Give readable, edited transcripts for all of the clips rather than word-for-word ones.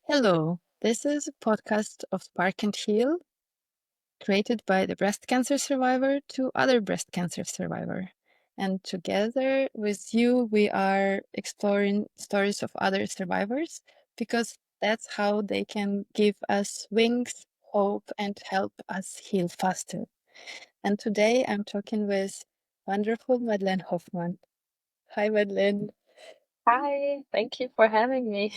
Hello, this is a podcast of Spark and Heal, created by the breast cancer survivor to other breast cancer survivor. And together with you, we are exploring stories of other survivors because that's how they can give us wings, hope, and help us heal faster. And today I'm talking with wonderful Madeleine Hofmann. Hi, Madeleine. Hi, thank you for having me.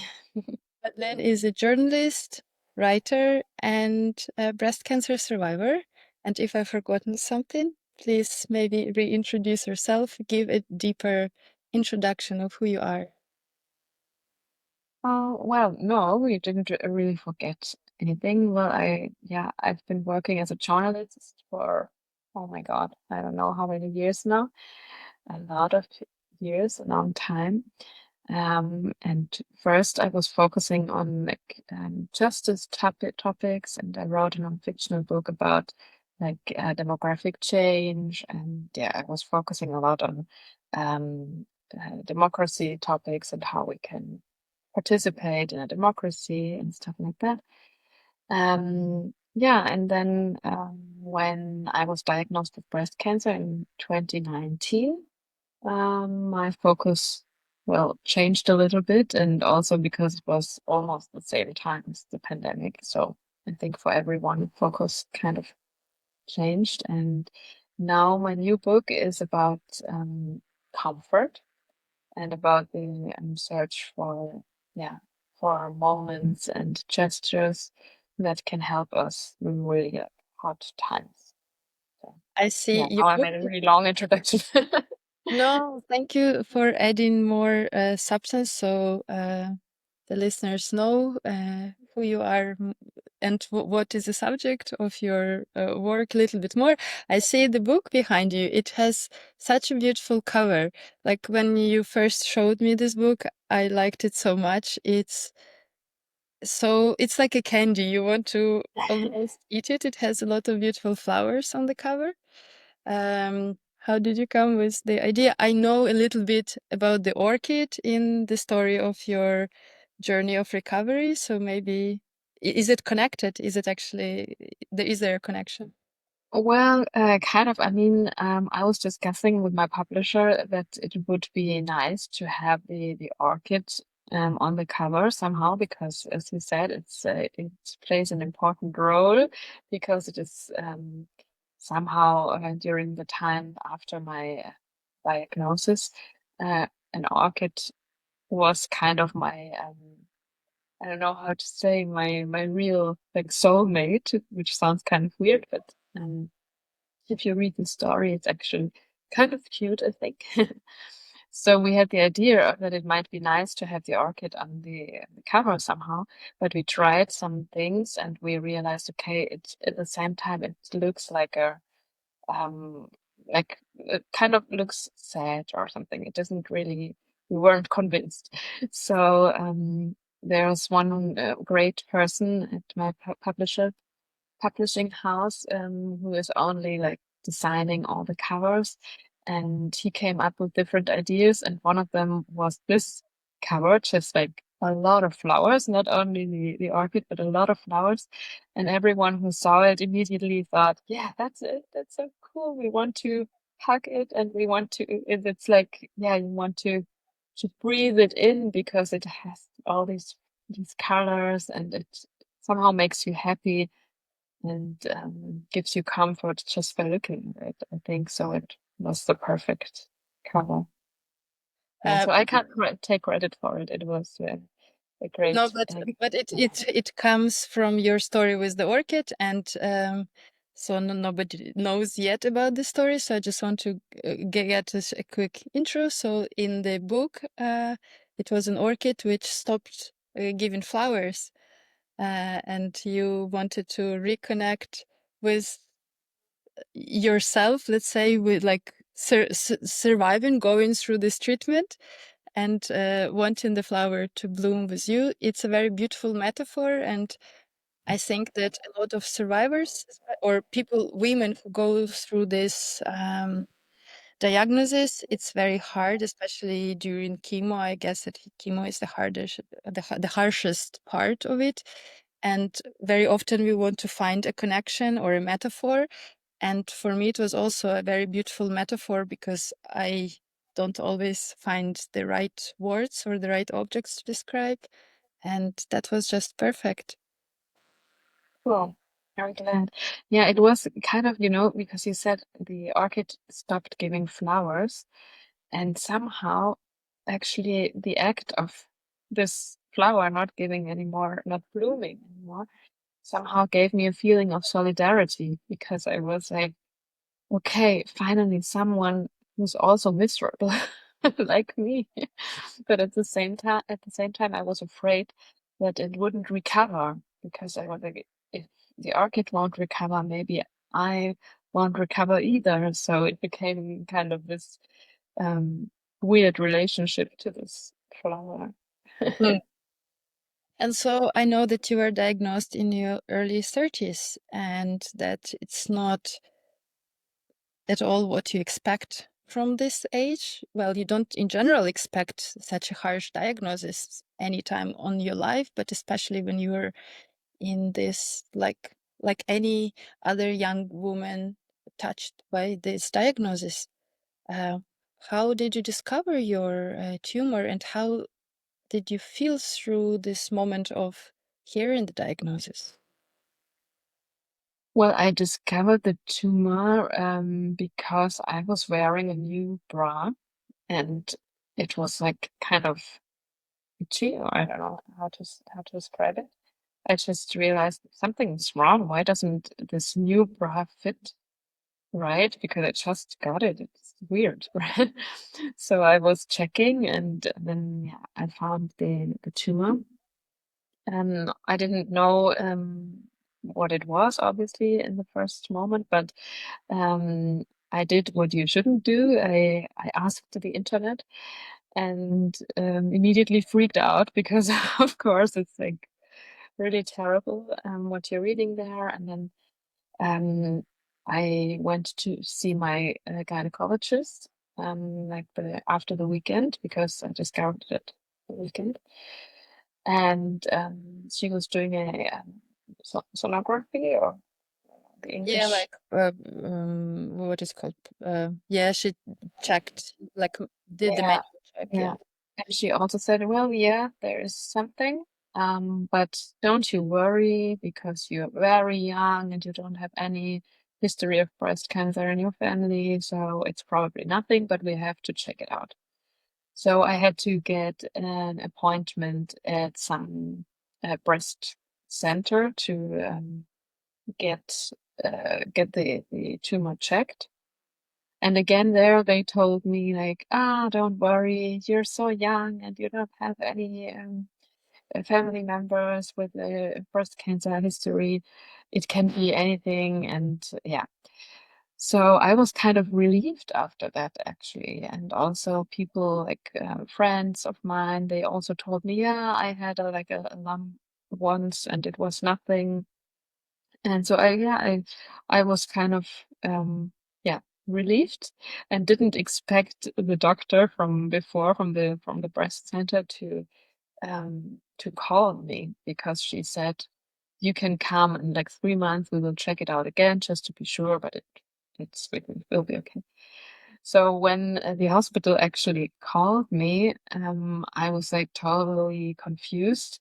Madeleine is a journalist, writer, and a breast cancer survivor. And if I've forgotten something, please maybe reintroduce yourself, give a deeper introduction of who you are. Well, no, we didn't really forget anything. Well, I've been working as a journalist for, oh my God, I don't know how many years now. A lot of years, a long time. And first I was focusing on justice topics, and I wrote a non-fictional book about demographic change, and yeah, I was focusing a lot on democracy topics and how we can participate in a democracy and stuff like that. Yeah, and then when I was diagnosed with breast cancer in 2019, my focus, well, changed a little bit, and also because it was almost the same time as the pandemic. So I think for everyone, focus kind of changed. And now my new book is about comfort and about the search for, yeah, for moments and gestures that can help us in really hard times. So, I see yeah, your now I book. made a really long introduction. No, thank you for adding more substance so the listeners know who you are and what is the subject of your work a little bit more. I see the book behind you. It has such a beautiful cover. Like when you first showed me this book, I liked it so much. It's like a candy. You want to almost eat it. It has a lot of beautiful flowers on the cover. How did you come with the idea? I know a little bit about the orchid in the story of your journey of recovery, so maybe is it connected? Is it actually is there a connection? Well, kind of. I mean, I was discussing with my publisher that it would be nice to have the orchid on the cover somehow, because, as you said, it plays an important role, because it is somehow during the time after my diagnosis, an orchid was kind of my I don't know how to say, my real like soulmate, which sounds kind of weird, but if you read the story, it's actually kind of cute, I think. So we had the idea that it might be nice to have the orchid on the cover somehow, but we tried some things and we realized, okay, it at the same time it looks um like it kind of looks sad or something. It doesn't really. We weren't convinced. So there's one great person at my publishing house who is only like designing all the covers, and he came up with different ideas, and one of them was this cover, just like a lot of flowers, not only the orchid but a lot of flowers, and everyone who saw it immediately thought, yeah, that's it, that's so cool, we want to hug it, and we want to it's like, yeah, you want to breathe it in because it has all these colors, and it somehow makes you happy and gives you comfort just by looking at it. I think so. It was the perfect cover. Yeah, Uh, so I can't take credit for it. It was a no, great. but it comes from your story with the orchid, and so nobody knows yet about the story. So I just want to get us a quick intro. So in the book, it was an orchid which stopped giving flowers, and you wanted to reconnect with yourself, let's say, with like surviving, going through this treatment and wanting the flower to bloom with you. It's a very beautiful metaphor. And I think that a lot of survivors or people, women who go through this diagnosis, it's very hard, especially during chemo. I guess that chemo is the harshest part of it. And very often we want to find a connection or a metaphor. And for me, it was also a very beautiful metaphor because I don't always find the right words or the right objects to describe. And that was just perfect. Cool. Very glad. Yeah, it was kind of, because you said the orchid stopped giving flowers, and somehow actually the act of this flower not giving anymore, not blooming anymore, somehow gave me a feeling of solidarity because I was like, okay, finally someone who's also miserable like me. But at the same time, I was afraid that it wouldn't recover because I was like, if the orchid won't recover, maybe I won't recover either. So it became kind of this um, weird relationship to this flower. Mm. And so I know that you were diagnosed in your early 30s and that it's not at all what you expect from this age. Well, you don't in general expect such a harsh diagnosis anytime on your life, but especially when you're in this like any other young woman touched by this diagnosis. Uh, how did you discover your tumor and how did you feel through this moment of hearing the diagnosis? Well, I discovered the tumor because I was wearing a new bra and it was like kind of itchy, or I don't know how to describe it. I just realized something's wrong. Why doesn't this new bra fit right? Because I just got it. It's weird, right? So I was checking and then yeah, I found the tumor. I didn't know what it was, obviously, in the first moment, but um, I did what you shouldn't do. I asked the internet and immediately freaked out because, of course, it's like really terrible what you're reading there. And then I went to see my gynecologist like after the weekend because I discovered it the weekend, and she was doing a sonography or the Yeah, English. like what is called? Yeah, she checked, like did the Yeah, medical check. Yeah. yeah. And she also said, well, yeah, there is something, but don't you worry because you're very young and you don't have any history of breast cancer in your family, so it's probably nothing, but we have to check it out. So I had to get an appointment at some breast center to get get the tumor checked. And again, there they told me like, don't worry, you're so young and you don't have any family members with a breast cancer history. It can be anything, and yeah. So I was kind of relieved after that, actually. And also, people like friends of mine, they also told me, yeah, I had a lump once, and it was nothing. And so I was kind of yeah, relieved and didn't expect the doctor from before from the breast center to call me because she said you can come in like 3 months, we will check it out again just to be sure, but it will be okay. So when the hospital actually called me, I was like totally confused.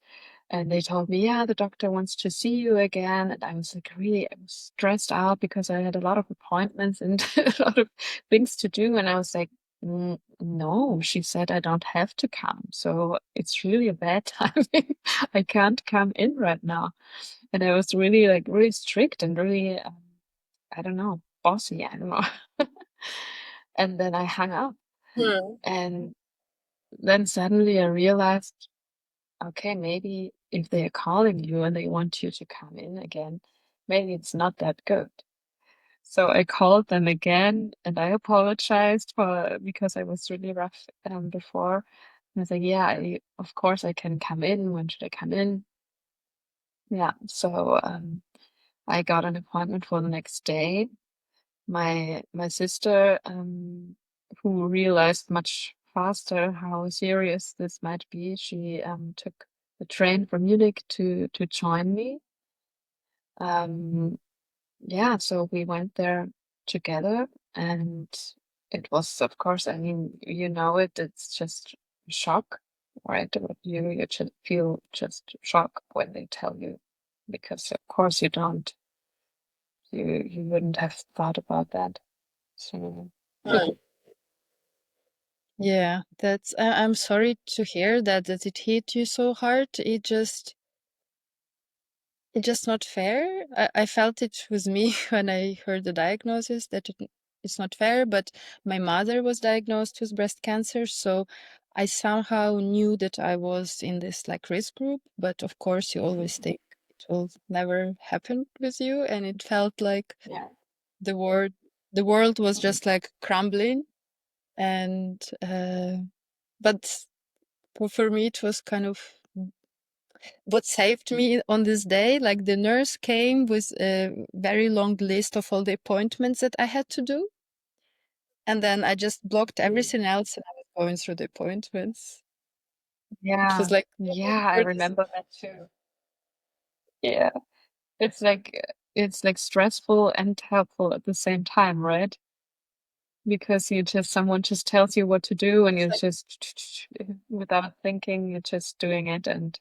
And they told me, yeah, the doctor wants to see you again. And I was like, really, I was stressed out because I had a lot of appointments and a lot of things to do. And I was like, no, she said I don't have to come. So it's really a bad timing. I can't come in right now. And I was really like really strict and really, I don't know, bossy. I don't know. And then I hung up. Hmm. And then suddenly I realized, okay, maybe if they are calling you and they want you to come in again, maybe it's not that good. So I called them again and I apologized for because I was really rough before. And I was like, yeah, of course I can come in. When should I come in? Yeah. So I got an appointment for the next day. My sister who realized much faster how serious this might be, she took the train from Munich to join me. Um, yeah, so we went there together, and it was, of course, I mean, you know it, it's just shock, right? You just feel just shock when they tell you, because of course you don't, you wouldn't have thought about that. So Right. Yeah, that's I'm sorry to hear that it hit you so hard. It's just not fair. I felt it with me when I heard the diagnosis that it's not fair, but my mother was diagnosed with breast cancer, so I somehow knew that I was in this like risk group, but of course you always think it will never happen with you, and it felt like yeah. the world the world was just like crumbling, and but for me it was kind of what saved me on this day. Like the nurse came with a very long list of all the appointments that I had to do, and then I just blocked Mm. everything else and I was going through the appointments. It was Yeah, like yeah, I for this. remember that too. Yeah, it's like stressful and helpful at the same time, right? Because you just someone just tells you what to do and It's you're like, just without thinking, you're just doing it. And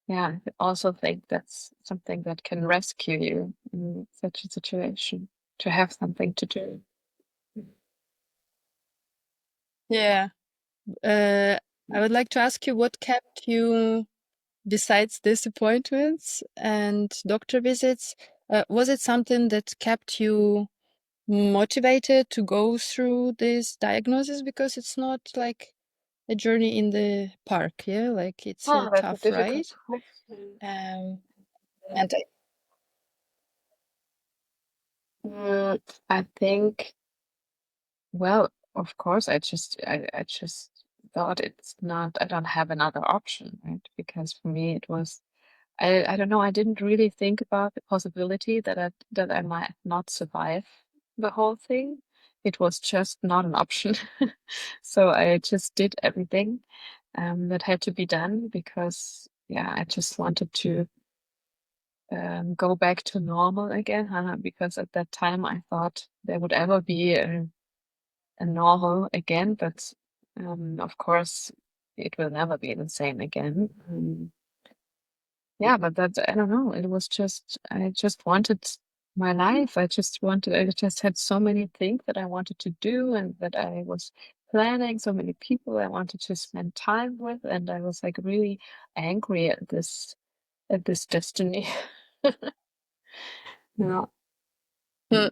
yeah, I also think that's something that can rescue you in such a situation, to have something to do. yeah. Uh, I would like to ask you what kept you, besides disappointments and doctor visits, was it something that kept you motivated to go through this diagnosis? Because it's not like a journey in the park, yeah? Like it's a Oh, that's a tough difficult ride. question. Um, and I, Mm, I think, well, of course, I just thought it's not, I don't have another option, right? Because for me, it was, I don't know, I didn't really think about the possibility that I might not survive the whole thing. It was just not an option. So I just did everything that had to be done because, yeah, I just wanted to go back to normal again, because at that time I thought there would ever be a normal again, but of course it will never be the same again. Yeah, but that, I don't know, it was just, I just wanted my life. I just had so many things that I wanted to do and that I was planning, so many people I wanted to spend time with, and I was like really angry at this destiny. Yeah. Hmm.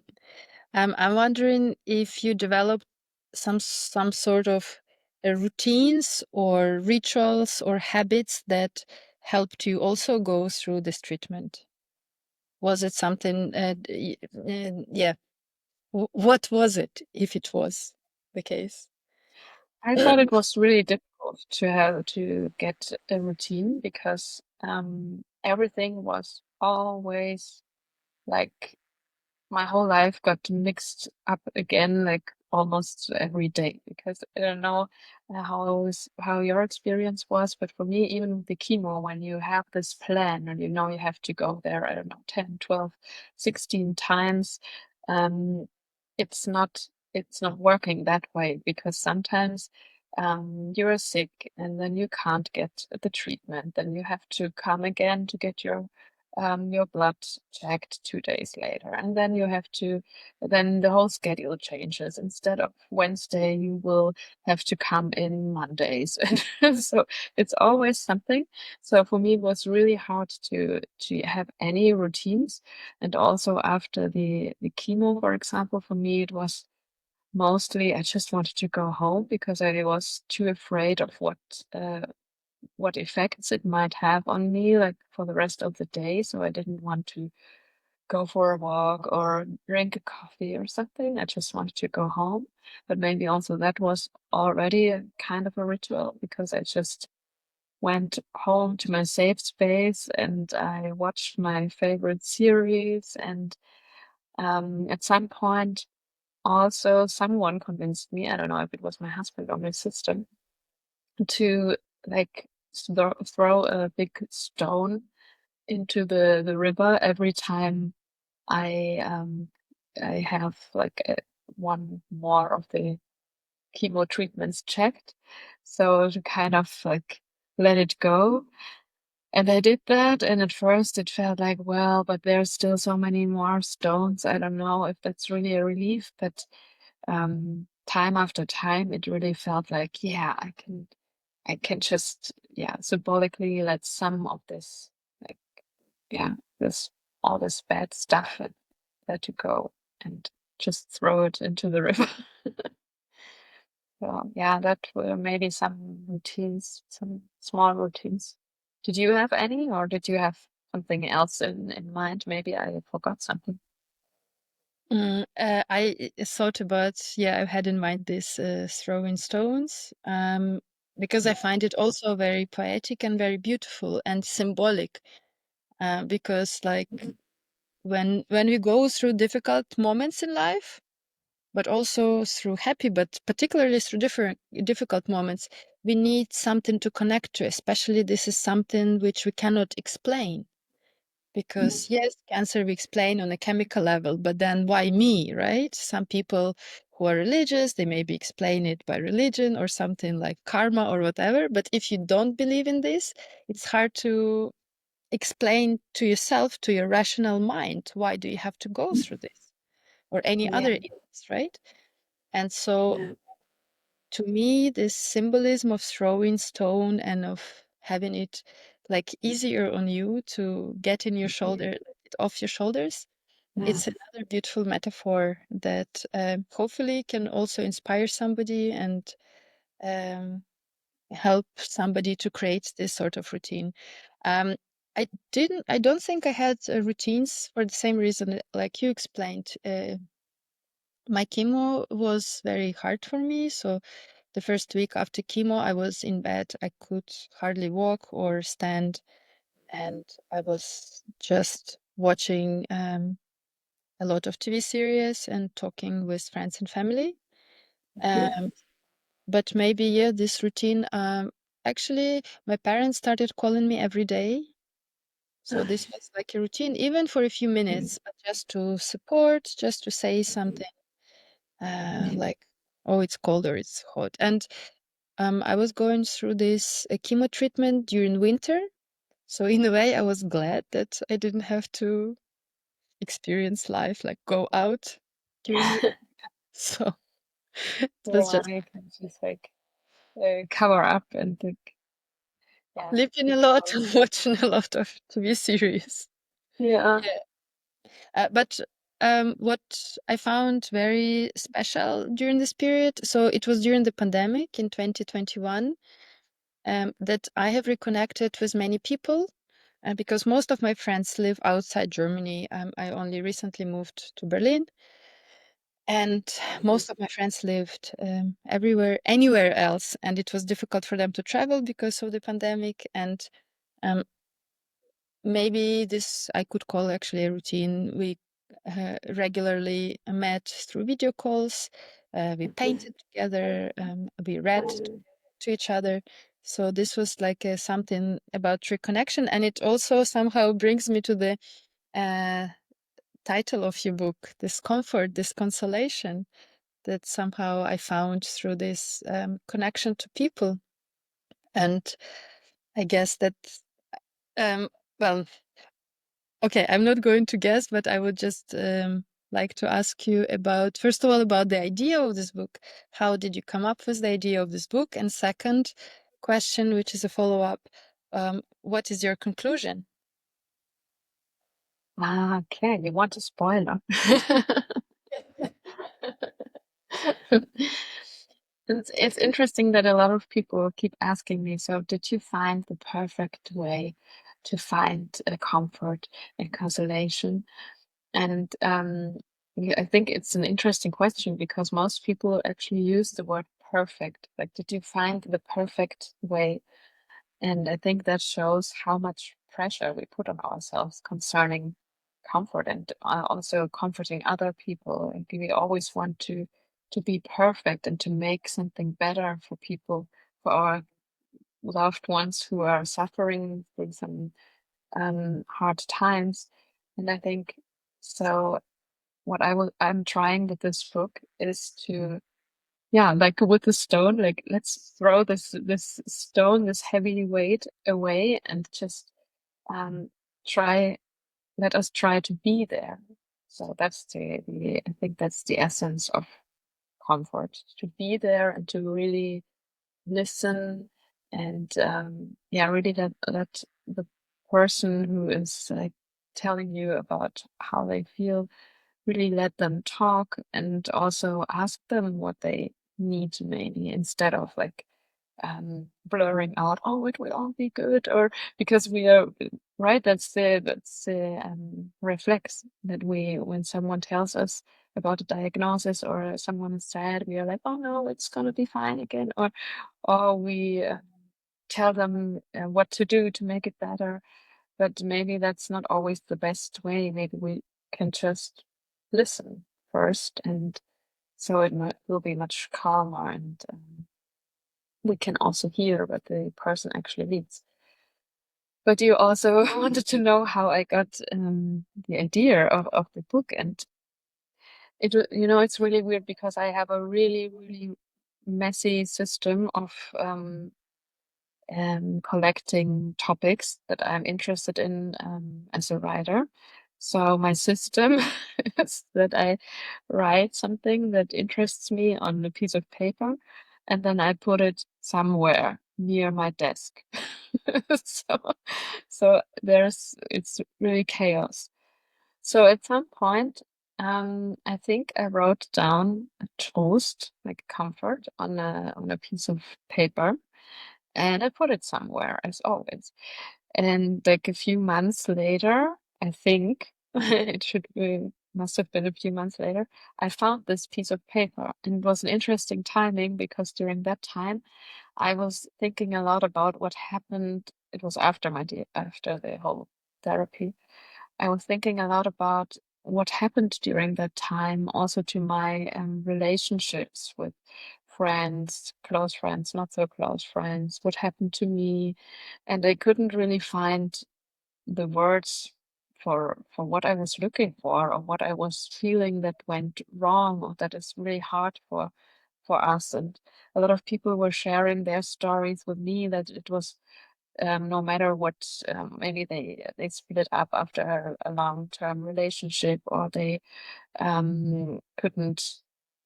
I'm wondering if you developed some sort of routines or rituals or habits that helped you also go through this treatment. Was it something? Yeah. What was it, if it was the case? I thought it was really difficult to have to get a routine because everything was always like, my whole life got mixed up again, like almost every day. Because I don't know how your experience was, but for me, even with the chemo, when you have this plan and you know you have to go there, I don't know, 10, 12, 16 times, um, it's not it's not working that way, because sometimes you're sick and then you can't get the treatment. Then you have to come again to get your blood checked 2 days later, and then you have to, then the whole schedule changes. Instead of Wednesday, you will have to come in Mondays. And so it's always something. So for me, it was really hard to have any routines. And also after the chemo, for example, for me, it was mostly I just wanted to go home because I was too afraid of what effects it might have on me, like for the rest of the day. So I didn't want to go for a walk or drink a coffee or something. I just wanted to go home. But maybe also that was already a kind of a ritual, because I just went home to my safe space and I watched my favorite series. And at some point, also someone convinced me, I don't know if it was my husband or my sister, to like throw a big stone into the river every time I I have like one more of the chemo treatments checked. So to kind of like let it go. And I did that, and at first it felt like, well, but there's still so many more stones. I don't know if that's really a relief, but time after time, it really felt like, yeah, I can just, yeah, symbolically let some of this, like, yeah, this all this bad stuff let it go and just throw it into the river. So yeah, that were maybe some routines, some small routines. Did you have any, or did you have something else in mind? Maybe I forgot something. I thought about, yeah, I had in mind this throwing stones, because I find it also very poetic and very beautiful and symbolic. Because like when we go through difficult moments in life, but also through happy, but particularly through different difficult moments, we need something to connect to. Especially this is something which we cannot explain. Because yes, cancer we explain on a chemical level, but then why me, right? Some people who are religious, they maybe explain it by religion or something like karma or whatever. But if you don't believe in this, it's hard to explain to yourself, to your rational mind, why do you have to go through this or any Yeah, other illness, right? And so yeah, to me, this symbolism of throwing stone and of having it like easier on you to get in your shoulder, off your shoulders, yeah, it's another beautiful metaphor that hopefully can also inspire somebody and um, help somebody to create this sort of routine. Um, I don't think I had routines for the same reason like you explained. My chemo was very hard for me. So the first week after chemo, I was in bed. I could hardly walk or stand. And I was just watching a lot of TV series and talking with friends and family. Um, but maybe, yeah, this routine. Actually, my parents started calling me every day. So this was like a routine, even for a few minutes, but just to support, just to say something like, oh, it's cold or it's hot. And I was going through this chemo treatment during winter. So in a way, I was glad that I didn't have to experience life, like go out during winter. So it was yeah. just You can just like cover up and like, yeah, sleeping a keep lot going. and watching a lot of TV series. Yeah. Yeah. But what I found very special during this period, so it was during the pandemic in 2021, that I have reconnected with many people because most of my friends live outside Germany. I only recently moved to Berlin, and most of my friends lived everywhere, anywhere else, and it was difficult for them to travel because of the pandemic. And um, maybe this I could call actually a routine. We regularly met through video calls. We painted together. We read to each other. So this was like something about reconnection, and it also somehow brings me to the uh, title of your book, this comfort, this consolation that somehow I found through this connection to people. And I guess that, um, well, okay, I'm not going to guess, but I would just like to ask you about, first of all, about the idea of this book. How did you come up with the idea of this book? And second question, which is a follow-up, what is your conclusion? Ah, okay, you want a spoiler. It's interesting that a lot of people keep asking me, so did you find the perfect way to find comfort and consolation? And yeah, I think it's an interesting question because most people actually use the word perfect. Like, did you find the perfect way? And I think that shows how much pressure we put on ourselves concerning comfort and also comforting other people. And we always want to be perfect and to make something better for people, for our loved ones who are suffering through some hard times. And I think so. What I'm trying with this book is to, yeah, like with the stone, like let's throw this stone, this heavy weight away, and just um try let us try to be there. So that's the I think that's the essence of comfort, to be there and to really listen and yeah, really let the person who is like telling you about how they feel, really let them talk and also ask them what they need maybe, instead of like blurring out, oh, it will all be good, or because we are right. That's the reflex that we, when someone tells us about a diagnosis or someone is sad, we are like, oh no, it's gonna be fine again, or we tell them what to do to make it better. But maybe that's not always the best way. Maybe we can just listen first, and so will be much calmer, and we can also hear what the person actually needs. But you also wanted to know how I got the idea of the book, and it's really weird because I have a really, really messy system of collecting topics that I'm interested in as a writer. So my system is that I write something that interests me on a piece of paper, and then I put it somewhere near my desk. So, so it's really chaos. So at some point, I think I wrote down a toast, like comfort, on a piece of paper, and I put it somewhere as always. And like a few months later, I think must have been a few months later, I found this piece of paper. And it was an interesting timing because during that time, I was thinking a lot about what happened. It was after after the whole therapy. I was thinking a lot about what happened during that time, also to my relationships with friends, close friends, not so close friends, what happened to me. And I couldn't really find the words for what I was looking for, or what I was feeling that went wrong, or that is really hard for us. And a lot of people were sharing their stories with me, that it was no matter what, maybe they split up after a long-term relationship, or they couldn't,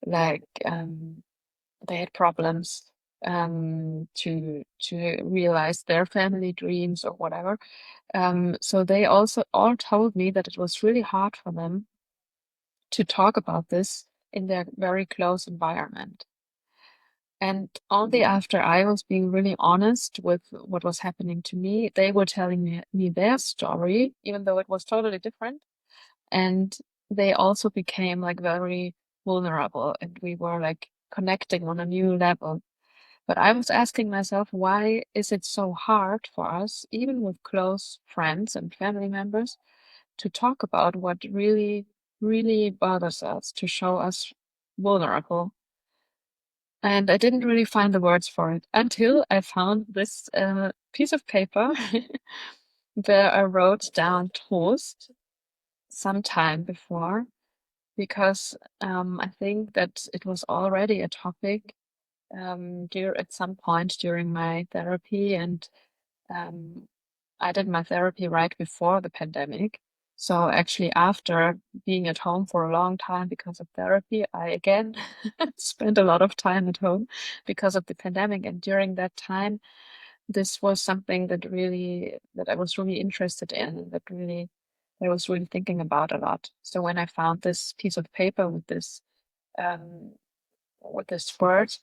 like they had problems to realize their family dreams or whatever. So they also all told me that it was really hard for them to talk about this in their very close environment. And only after I was being really honest with what was happening to me, they were telling me their story, even though it was totally different. And they also became like very vulnerable, and we were like connecting on a new level. But I was asking myself, why is it so hard for us, even with close friends and family members, to talk about what really, really bothers us, to show us vulnerable? And I didn't really find the words for it until I found this piece of paper where I wrote down Trost sometime before, because I think that it was already a topic at some point during my therapy. And um, I did my therapy right before the pandemic. So actually, after being at home for a long time because of therapy, I again spent a lot of time at home because of the pandemic. And during that time, this was something that I was really interested in, that I was really thinking about a lot. So when I found this piece of paper um, with this word,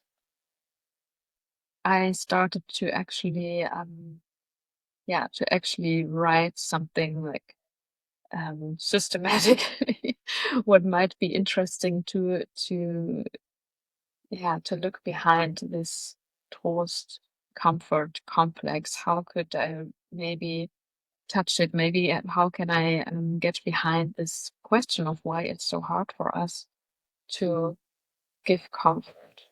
I started to actually, yeah, to actually write something like systematically, what might be interesting to look behind this toast comfort complex. How could I maybe touched it. Maybe how can I get behind this question of why it's so hard for us to give comfort?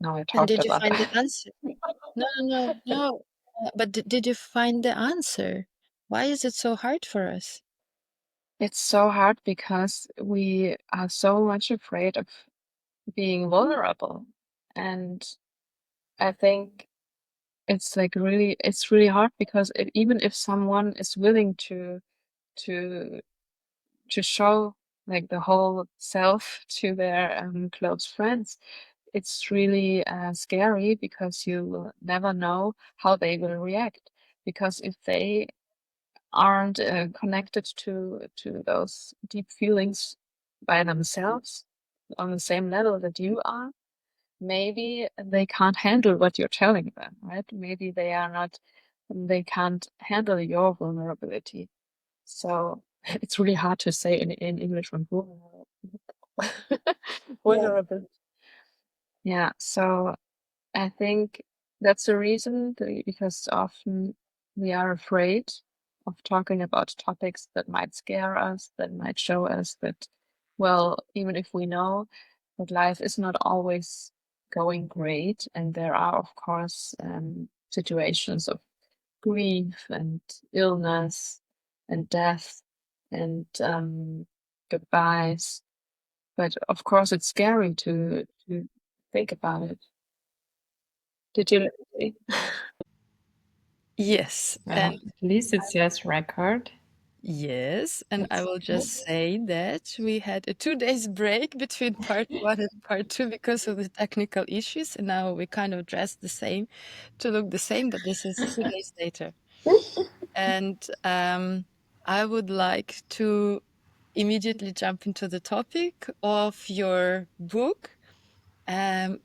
Now I And talked did you about find the that. answer? No, no, no, no. But did you find the answer? Why is it so hard for us? It's so hard because we are so much afraid of being vulnerable. And I think it's really hard because even if someone is willing to to show like the whole self to their close friends, it's really scary because you will never know how they will react. Because if they aren't connected to those deep feelings by themselves on the same level that you are, maybe they can't handle what you're telling them, right? Maybe they can't handle your vulnerability. So it's really hard to say in English when Yeah. vulnerable. Yeah. So I think that's the reason, because often we are afraid of talking about topics that might scare us, that might show us that, well, even if we know that life is not always going great, and there are, of course, situations of grief and illness and death and goodbyes. But of course, it's scary to think about it. Did you agree? Yes, Well, and at least it says record. yes, and I That's will good. just say that we had a 2 days break between part one and part two because of the technical issues, and now we kind of dress the same to look the same, but this is 2 days later. And I would like to immediately jump into the topic of your book. Um,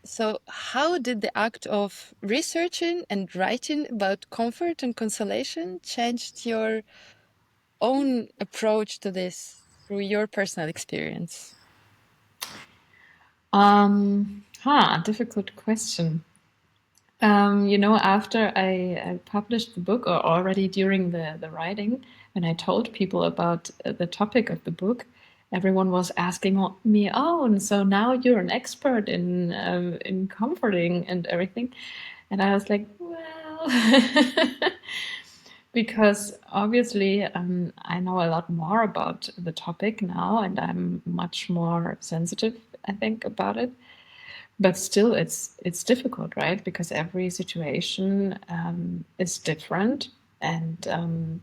so, how did the act of researching and writing about comfort and consolation changed your own approach to this through your personal experience? Difficult question. After I published the book, or already during the writing, when I told people about the topic of the book, everyone was asking me, "Oh, and so now you're an expert in comforting and everything," and I was like, "Well," because obviously I know a lot more about the topic now, and I'm much more sensitive, I think, about it. But still, it's difficult, right? Because every situation is different, and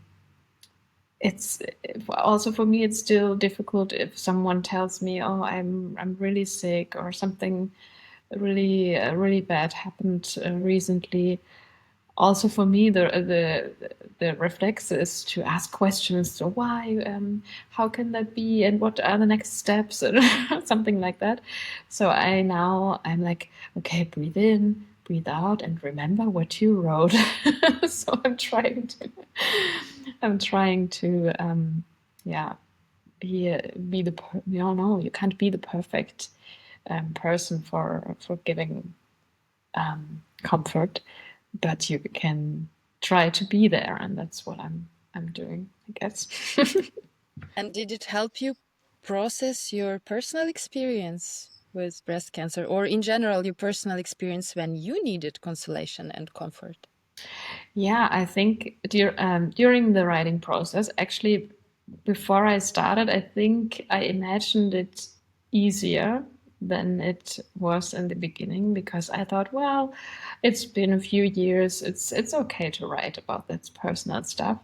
it's also for me. It's still difficult if someone tells me, "Oh, I'm really sick," or something really bad happened recently. Also for me, the reflex is to ask questions. So why? How can that be? And what are the next steps? And something like that. So I'm like, okay, breathe in, breathe out, and remember what you wrote. So I'm trying to, yeah, be the no, you can't be the perfect person for giving comfort, but you can try to be there, and that's what I'm doing, I guess. And did it help you process your personal experience with breast cancer, or in general, your personal experience when you needed consolation and comfort? Yeah, I think during the writing process, actually, before I started, I think I imagined it easier than it was in the beginning, because I thought, well, it's been a few years, it's okay to write about this personal stuff.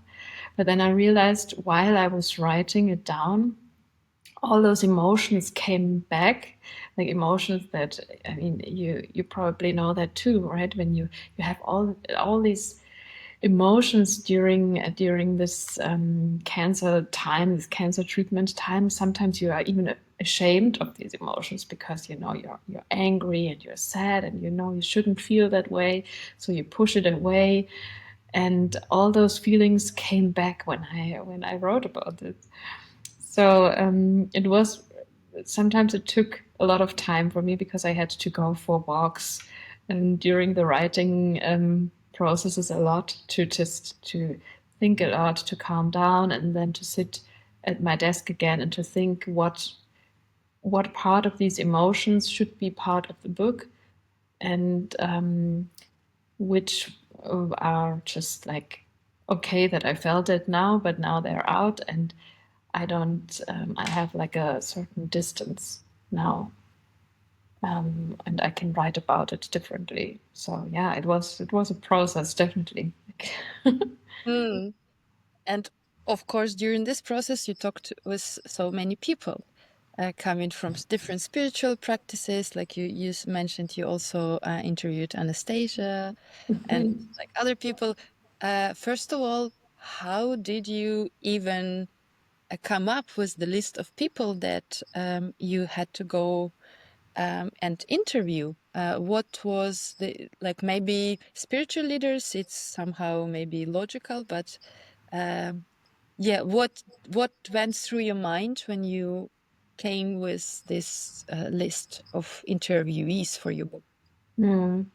But then I realized while I was writing it down, all those emotions came back, like emotions that, I mean, you probably know that too, right? When you have all these emotions during this cancer time, this cancer treatment time. Sometimes you are even ashamed of these emotions, because you're angry and you're sad, and you shouldn't feel that way, so you push it away. And all those feelings came back when I wrote about it. So it was sometimes it took a lot of time for me, because I had to go for walks during the writing. processes a lot to just to think a lot, to calm down, and then to sit at my desk again and to think what part of these emotions should be part of the book, and which are just like okay that I felt it now, but now they're out, and I don't. I have like a certain distance now, and I can write about it differently. So yeah, it was a process, definitely. Mm. And of course, during this process, you talked with so many people coming from different spiritual practices. Like you mentioned, you also interviewed Anastasia and like other people. First of all, how did you even come up with the list of people that you had to go and interview? What was the like maybe spiritual leaders? It's somehow maybe logical, but um, yeah, what went through your mind when you came with this list of interviewees for your book? Mm.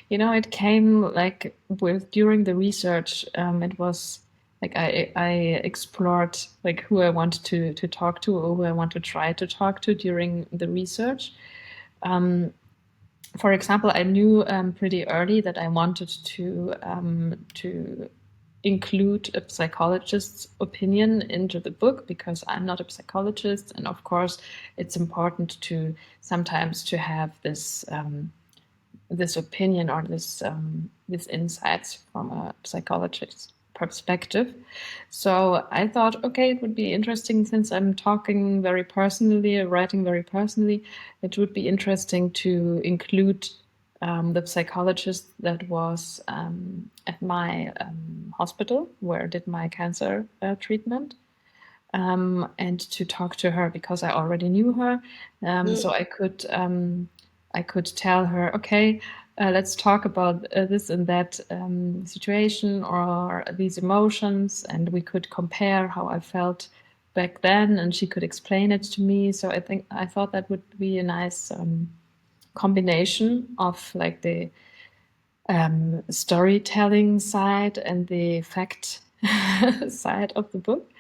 You know, it came like with during the research. It was like I explored like who I want to talk to or who I want to try to talk to during the research. For example, I knew pretty early that I wanted to include a psychologist's opinion into the book because I'm not a psychologist, and of course, it's important to sometimes to have this opinion or this insights from a psychologist's perspective. So I thought, okay, it would be interesting since I'm talking very personally, writing very personally. It would be interesting to include the psychologist that was at my hospital where I did my cancer treatment, and to talk to her because I already knew her. So Mm. I could tell her, okay, let's talk about this and that situation or these emotions, and we could compare how I felt back then, and she could explain it to me. So I thought that would be a nice combination of like the storytelling side and the fact side of the book.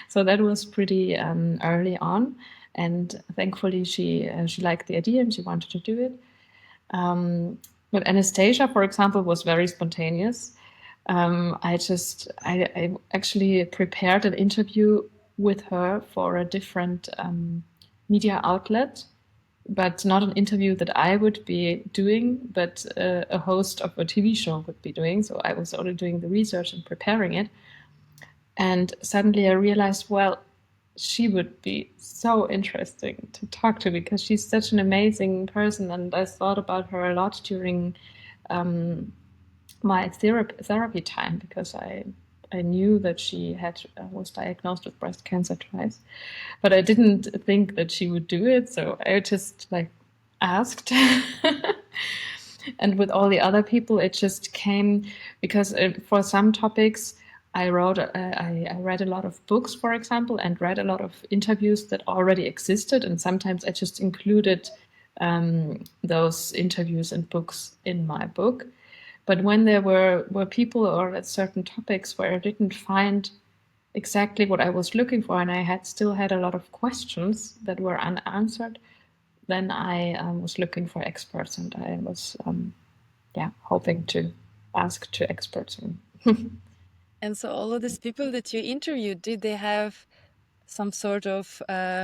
So that was pretty early on, and thankfully she liked the idea and she wanted to do it. But Anastasia, for example, was very spontaneous. I actually prepared an interview with her for a different media outlet, but not an interview that I would be doing, but a host of a TV show would be doing. So I was only doing the research and preparing it. And suddenly I realized, well, she would be so interesting to talk to because she's such an amazing person. And I thought about her a lot during my therapy time because I knew that she had was diagnosed with breast cancer twice, but I didn't think that she would do it. So I just like asked. And with all the other people, it just came because for some topics, I read a lot of books, for example, and read a lot of interviews that already existed. And sometimes I just included those interviews and books in my book. But when there were people or at certain topics where I didn't find exactly what I was looking for, and I had still had a lot of questions that were unanswered, then I was looking for experts, and I was yeah hoping to ask to experts. And so all of these people that you interviewed, did they have some sort of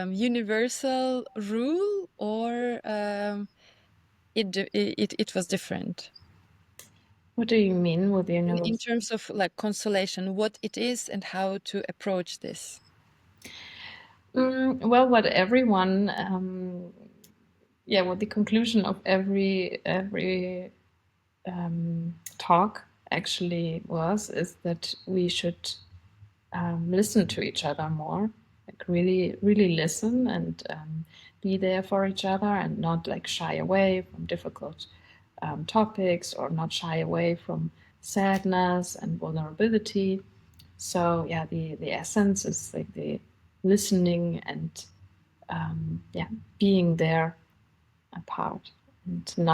universal rule, or it was different What do you mean with the in universe? terms of like consolation, what it is and how to approach this? Well, what everyone, yeah, what the conclusion of every talk actually was is that we should listen to each other more, like really listen and be there for each other and not like shy away from difficult topics or not shy away from sadness and vulnerability. So yeah, the essence is like the listening and yeah, being there apart. and Mm.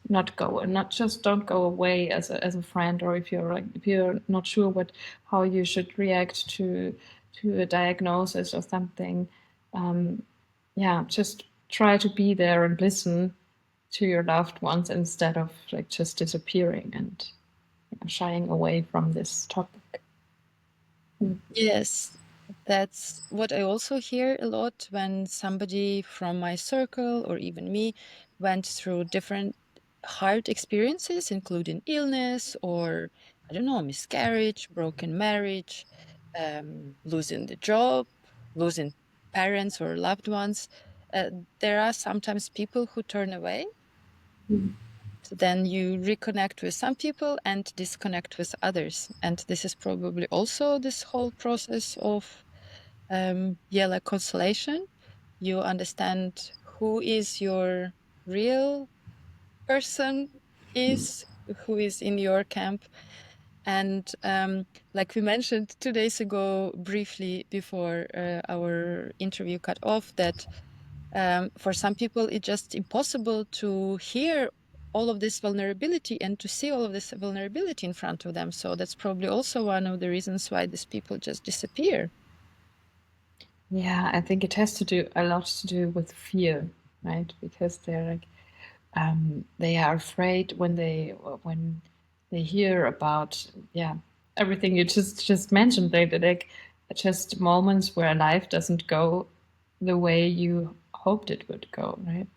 not just don't go away as a friend, or if you're not sure how you should react to a diagnosis or something. um, yeah, just try to be there and listen to your loved ones instead of like just disappearing and shying away from this topic. Mm. Yes, that's what I also hear a lot when somebody from my circle or even me went through different hard experiences, including illness or, I don't know, miscarriage, broken marriage, losing the job, losing parents or loved ones. Uh, there are sometimes people who turn away. Mm. So then you reconnect with some people and disconnect with others. And this is probably also this whole process of like consolation. You understand who is your real person is, who is in your camp. And like we mentioned 2 days ago, briefly before our interview cut off, that for some people it's just impossible to hear all of this vulnerability and to see all of this vulnerability in front of them. So that's probably also one of the reasons why these people just disappear. Yeah, I think it has to do a lot to do with fear, right? Because they're like they are afraid when they hear about, yeah, everything you just mentioned. They like just moments where life doesn't go the way you hoped it would go, right?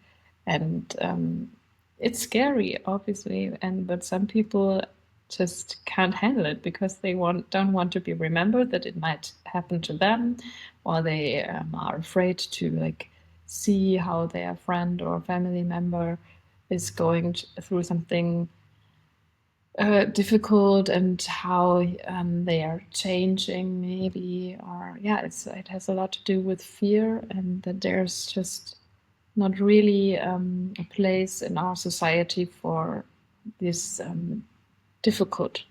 And it's scary, obviously, and but some people just can't handle it because they don't want to be remembered that it might happen to them, or they are afraid to like see how their friend or family member is going through something difficult, and how they are changing maybe, or yeah, it has a lot to do with fear, and that there's just not really a place in our society for these difficult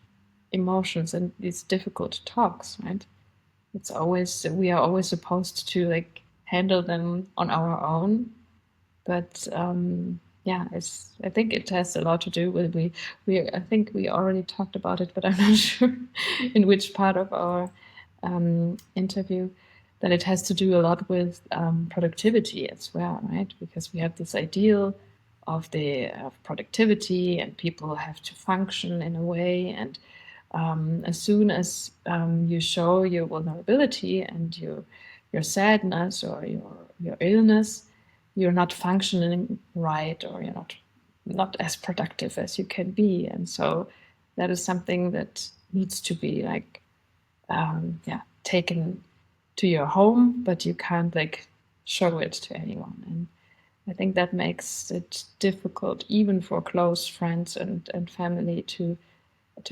emotions and these difficult talks, right? It's always we are always supposed to like handle them on our own, but yeah, I think it has a lot to do with we I think we already talked about it, but I'm not sure in which part of our interview, that it has to do a lot with productivity as well, right? Because we have this ideal of productivity, and people have to function in a way, and as soon as you show your vulnerability and your sadness or your illness, you're not functioning right, or you're not as productive as you can be. And so that is something that needs to be like yeah, taken to your home, but you can't like show it to anyone. And I think that makes it difficult even for close friends and family to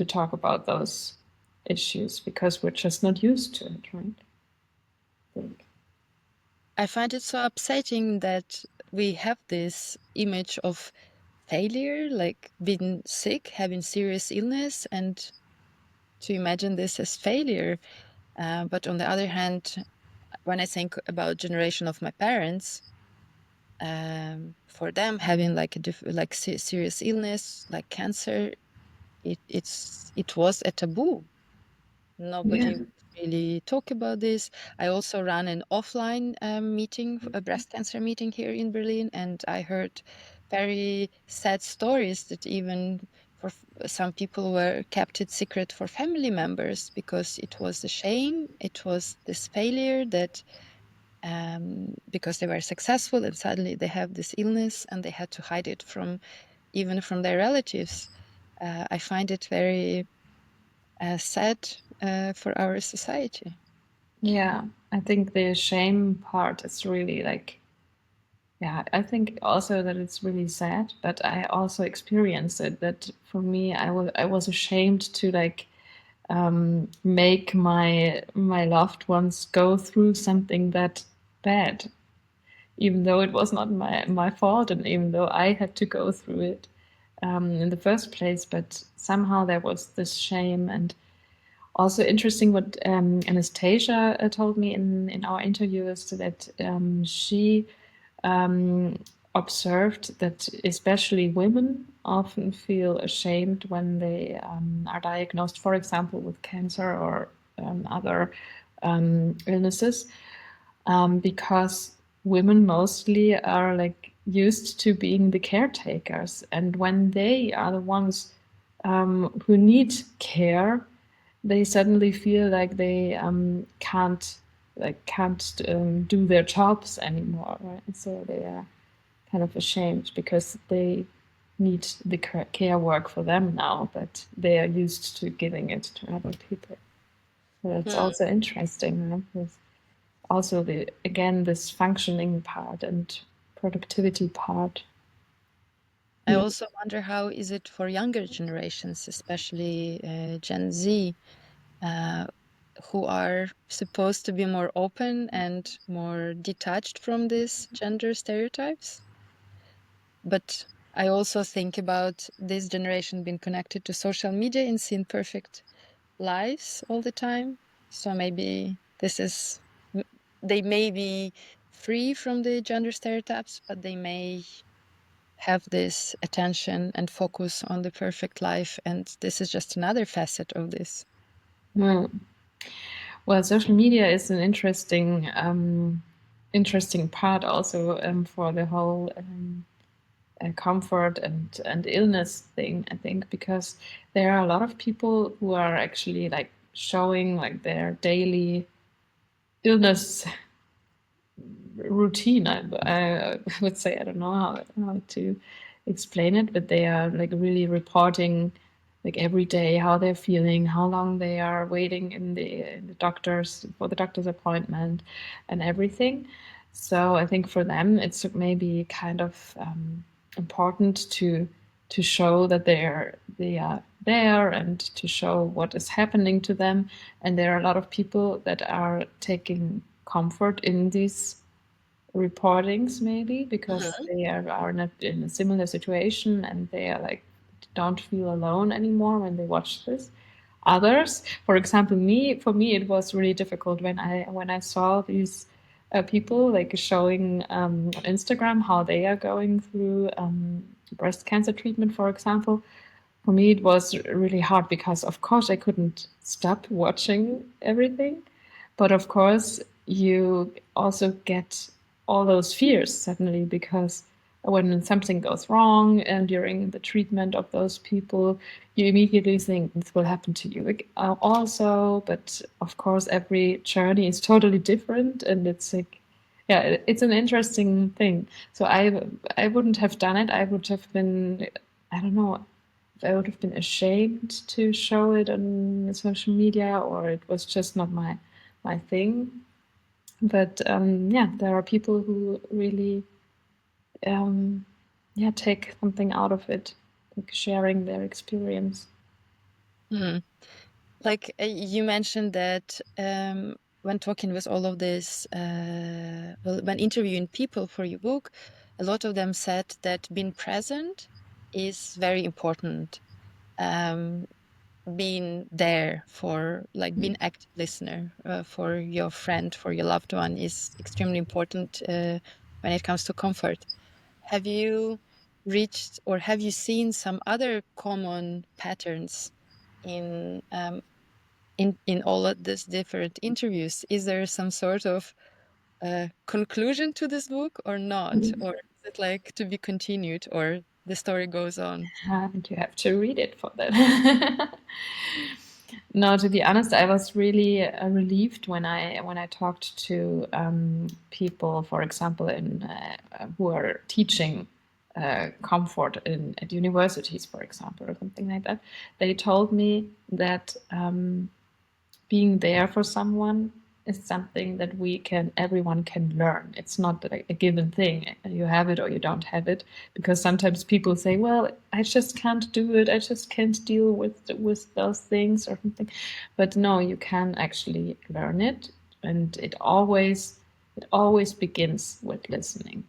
talk about those issues, because we're just not used to it, right? I think. I find it so upsetting that we have this image of failure, like being sick, having serious illness, and to imagine this as failure. But on the other hand, when I think about generation of my parents, for them having like serious illness like cancer, it was a taboo. Yeah. Nobody would really talk about this. I also ran an offline meeting, a breast cancer meeting here in Berlin, and I heard very sad stories that even for some people were kept it secret for family members because it was a shame. It was this failure that because they were successful and suddenly they have this illness and they had to hide it from even from their relatives. I find it very sad for our society. Yeah, I think the shame part is really like, yeah, I think also that it's really sad, but I also experienced it, that for me, I was ashamed to like make my loved ones go through something that bad, even though it was not my fault, and even though I had to go through it in the first place. But somehow there was this shame. And also interesting what Anastasia told me in our interview is that she observed that especially women often feel ashamed when they are diagnosed, for example, with cancer or other illnesses, because women mostly are like used to being the caretakers, and when they are the ones who need care, they suddenly feel like they can't do their jobs anymore, right? And so they are kind of ashamed because they need the care work for them now, but they are used to giving it to other people. So that's Hmm. also interesting. With also the again this functioning part and productivity part. I Yeah. also wonder how is it for younger generations, especially Gen Z, uh, who are supposed to be more open and more detached from these gender stereotypes. But I also think about this generation being connected to social media and seeing perfect lives all the time. So maybe this is, they may be free from the gender stereotypes, but they may have this attention and focus on the perfect life. And this is just another facet of this. Hmm. Well, social media is an interesting part also for the whole comfort and illness thing. I think because there are a lot of people who are actually like showing like their daily illness routine. I would say I don't know how to explain it, but they are like really reporting like every day how they're feeling, how long they are waiting in the doctor's for the doctor's appointment, and everything. So I think for them it's maybe kind of important to show that they are there and to show what is happening to them. And there are a lot of people that are taking comfort in these reportings maybe because Mhm. they are not in a similar situation and they are like don't feel alone anymore when they watch this. Others, for example, for me it was really difficult when I saw these people like showing on Instagram how they are going through breast cancer treatment, for example. For me it was really hard because of course I couldn't stop watching everything, but of course you also get all those fears suddenly because when something goes wrong and during the treatment of those people, you immediately think this will happen to you also. But of course every journey is totally different, and it's like, yeah, it's an interesting thing. So I wouldn't have done it. I would have been, I don't know, I would have been ashamed to show it on social media, or it was just not my thing. But yeah, there are people who really um, yeah take something out of it, like sharing their experience. Hmm. Like you mentioned that when talking with all of this, well, when interviewing people for your book, a lot of them said that being present is very important. Um, being there for, like, being active listener for your friend, for your loved one is extremely important when it comes to comfort. Have you reached or have you seen some other common patterns in in all of these different interviews? Is there some sort of conclusion to this book or not? Or is it like to be continued or the story goes on? And you have to read it for that. No, to be honest, I was really relieved when I talked to people, for example, in who are teaching comfort at universities, for example, or something like that. They told me that being there for someone is something that everyone can learn. It's not like a given thing. You have it or you don't have it. Because sometimes people say, "Well, I just can't do it. I just can't deal with those things or something." But no, you can actually learn it, and it always begins with listening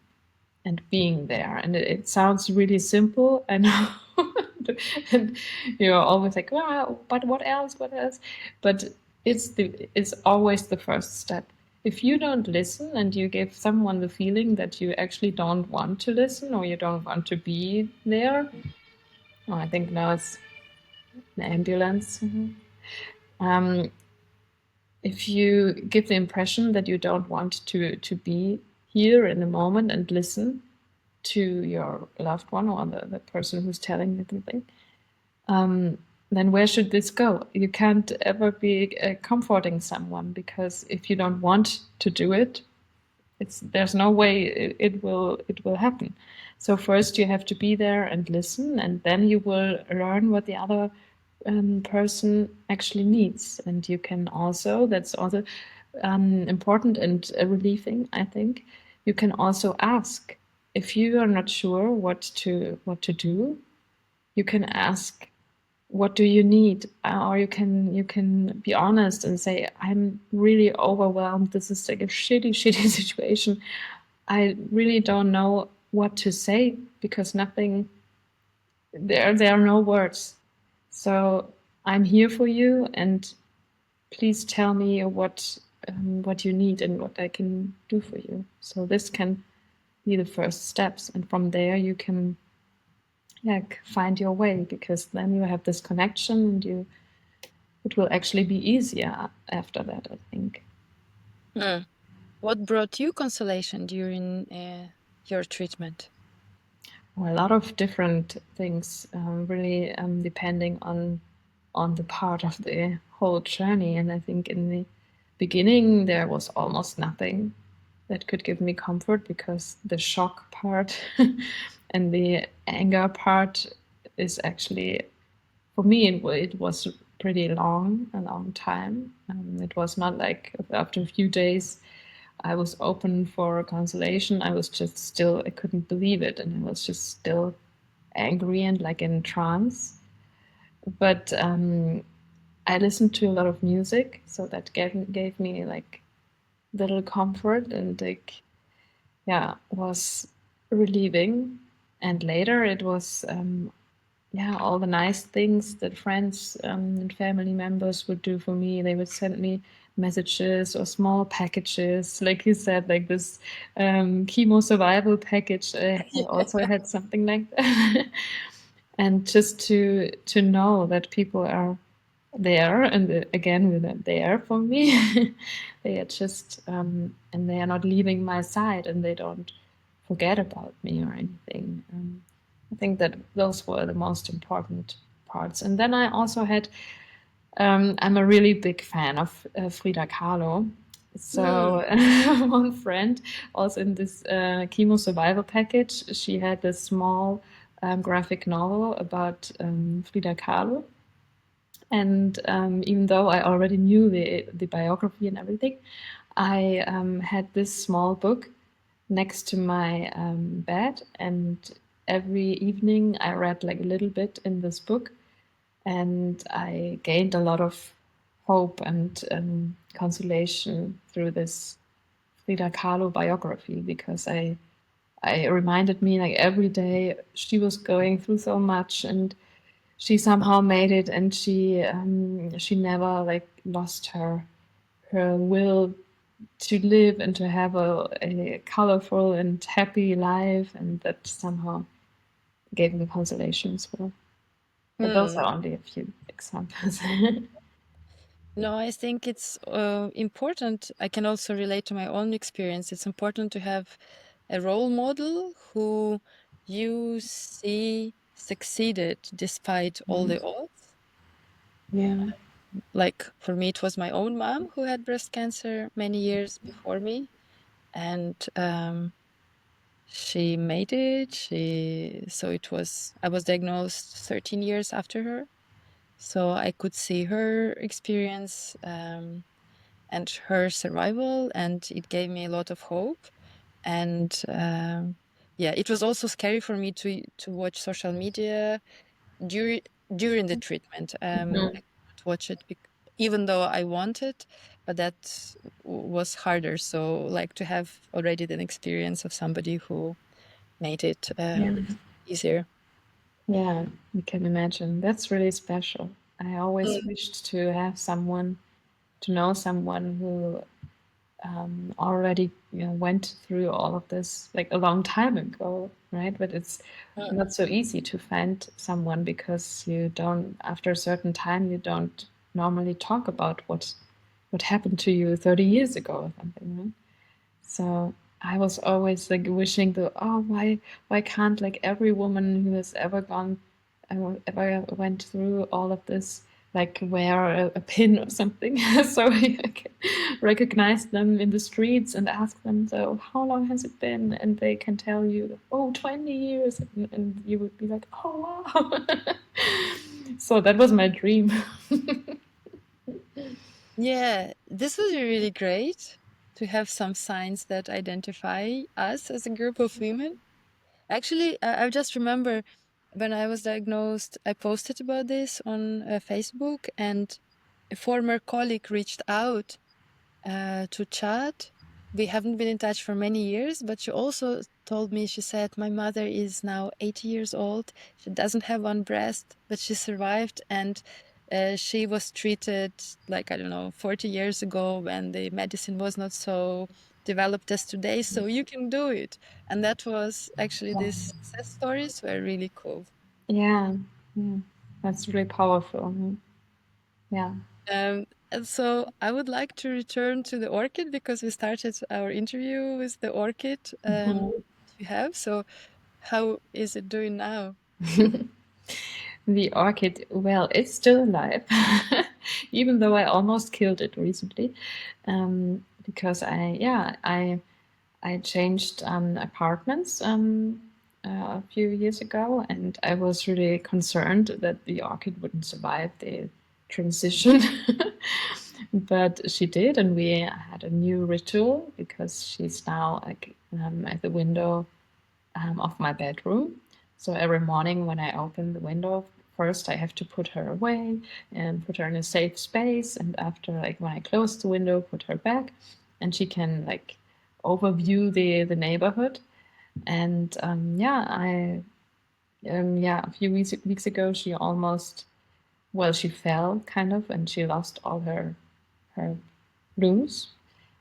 and being there. And it sounds really simple, I know. And you're always like, wow, but what else? What else? But it's always the first step. if you don't listen and you give someone the feeling that you actually don't want to listen or you don't want to be there, oh, I think now it's an ambulance. Um, if you give the impression that you don't want to be here in the moment and listen to your loved one or the person who's telling you something, then where should this go? You can't ever be comforting someone, because if you don't want to do it, there's no way it will happen. So first you have to be there and listen, and then you will learn what the other person actually needs. And you can also, that's also important and relieving, I think. You can also ask if you are not sure what to do. You can ask, what do you need? Or you can be honest and say, I'm really overwhelmed. This is like a shitty, shitty situation. I really don't know what to say, because nothing, there are no words. So I'm here for you, and please tell me what you need and what I can do for you. So this can be the first steps, and from there you can, yeah, find your way, because then you have this connection, and it will actually be easier after that, I think. Mm. What brought you consolation during your treatment? Well, a lot of different things, really depending on the part of the whole journey. And I think in the beginning there was almost nothing that could give me comfort, because the shock part and the anger part is actually, for me, it was pretty a long time. It was not like after a few days I was open for consolation. I was just still, I couldn't believe it. And I was just still angry and like in trance. But I listened to a lot of music, so that gave me like little comfort, and like, yeah, was relieving. And later it was, yeah, all the nice things that friends and family members would do for me. They would send me messages or small packages, like you said, like this chemo survival package. I also had something like that. And just to know that people are there, and again with them there for me. They are just and they are not leaving my side, and they don't forget about me or anything. I think that those were the most important parts. And then I also had, I'm a really big fan of Frida Kahlo. Mm. So one friend, also in this chemo survival package, she had this small graphic novel about Frida Kahlo. And even though I already knew the biography and everything, I had this small book next to my bed, and every evening I read like a little bit in this book, and I gained a lot of hope and consolation through this Frida Kahlo biography, because I reminded me like every day she was going through so much, and she somehow made it, and she never like lost her will to live and to have a colorful and happy life, and that somehow gave me consolation as well. But those Mm. are only a few examples. No, I think it's important. I can also relate to my own experience. It's important to have a role model who you see succeeded despite all the odds. Yeah. Like for me, it was my own mom who had breast cancer many years before me, and she made it. I was diagnosed 13 years after her, so I could see her experience. And her survival, and it gave me a lot of hope. And yeah, it was also scary for me to watch social media during during the treatment. I Mhm. couldn't watch it even though I wanted, but that was harder. So like to have already an experience of somebody who made it Yeah. easier. Yeah, you can imagine. That's really special. I always Mm. wished to have someone, to know someone who already went through all of this like a long time ago, right? But it's Mm. not so easy to find someone because you don't, after a certain time, you don't normally talk about what happened to you 30 years ago or something, right? So I was always like wishing the, oh, why can't like every woman who has ever gone ever went through all of this like wear a pin or something so I can recognize them in the streets and ask them, so how long has it been? And they can tell you, oh, 20 years, and you would be like, oh wow. So that was my dream. Yeah, this was really great to have some signs that identify us as a group of women. Actually, I just remember when I was diagnosed, I posted about this on Facebook, and a former colleague reached out to chat. We haven't been in touch for many years, but she also told me, she said, my mother is now 80 years old. She doesn't have one breast, but she survived. And she was treated like, I don't know, 40 years ago when the medicine was not so developed as today. So you can do it. And that was actually, these success stories were really cool. Yeah, yeah, that's really powerful. Yeah. And so I would like to return to the orchid because we started our interview with the orchid Mhm. you have. So how is it doing now? The orchid, well, it's still alive, even though I almost killed it recently, because I changed apartments a few years ago, and I was really concerned that the orchid wouldn't survive the transition. But she did, and we had a new ritual because she's now like at the window of my bedroom. So every morning when I open the window, first I have to put her away and put her in a safe space. And after, like when I close the window, put her back, and she can like overview the neighborhood. And a few weeks ago, she almost, well, she fell kind of, and she lost all her blooms.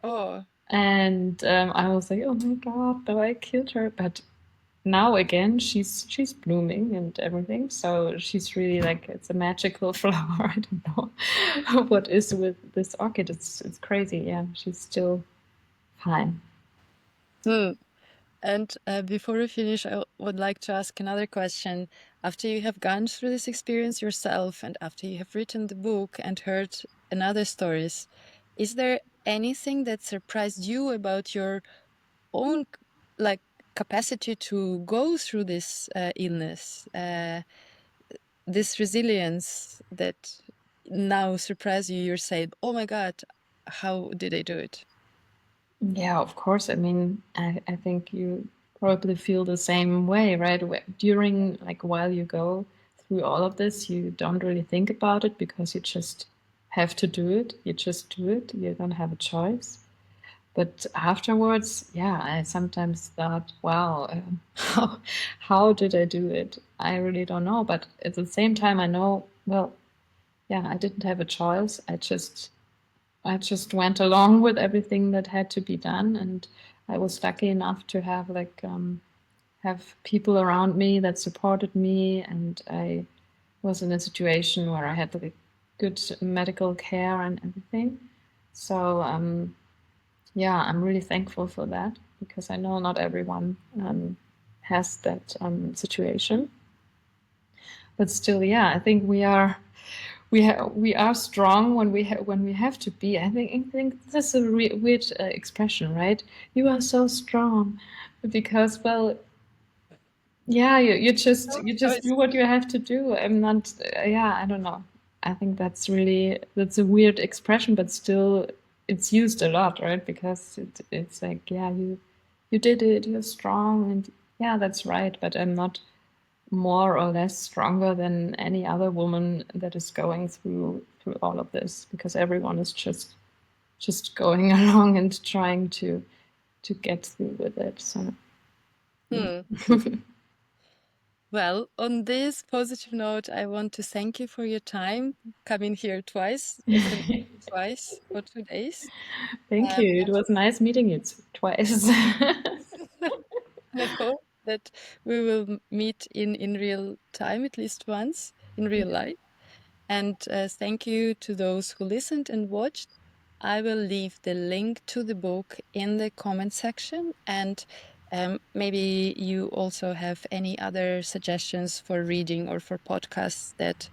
Oh, And I was like, oh my god, no, I killed her. But now again she's blooming and everything, so she's really like, it's a magical flower. I don't know what is with this orchid. It's crazy. Yeah, she's still fine. hmm. And before we finish, I would like to ask another question. After you have gone through this experience yourself, and after you have written the book and heard another stories, is there anything that surprised you about your own like capacity to go through this illness, this resilience that now surprise you? You're saying, "Oh my God, how did I do it?" Yeah, of course. I mean, I think you probably feel the same way, right? During, like, while you go through all of this, you don't really think about it because you just have to do it. You just do it. You don't have a choice. But afterwards, yeah, I sometimes thought, wow, how did I do it? I really don't know. But at the same time, I know, well, yeah, I didn't have a choice. I just went along with everything that had to be done, and I was lucky enough to have like have people around me that supported me, and I was in a situation where I had like good medical care and everything. So yeah, I'm really thankful for that because I know not everyone has that situation. But still, yeah, I think we are strong when when we have to be. I think that's a weird expression, right? You are so strong because, well, yeah, No you just choice. do what you have to do. I'm not. Yeah, I don't know. I think that's a weird expression, but still, it's used a lot, right? Because it's like, yeah, you did it. You're strong, and yeah, that's right. But I'm not more or less stronger than any other woman that is going through all of this, because everyone is just going along and trying to get through with it. So Hmm. Well, on this positive note, I want to thank you for your time coming here twice, twice for 2 days. Thank you. It was nice meeting you twice. And I hope that we will meet in real time at least once in real life. And thank you to those who listened and watched. I will leave the link to the book in the comment section. And maybe you also have any other suggestions for reading or for podcasts that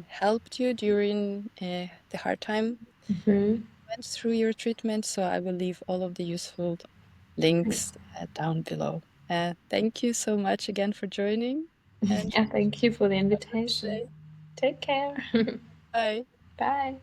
helped you during the hard time Mhm. went through your treatment. So I will leave all of the useful links down below. Thank you so much again for joining. And Yeah, thank you for the have a good invitation. day. Take care. Bye. Bye.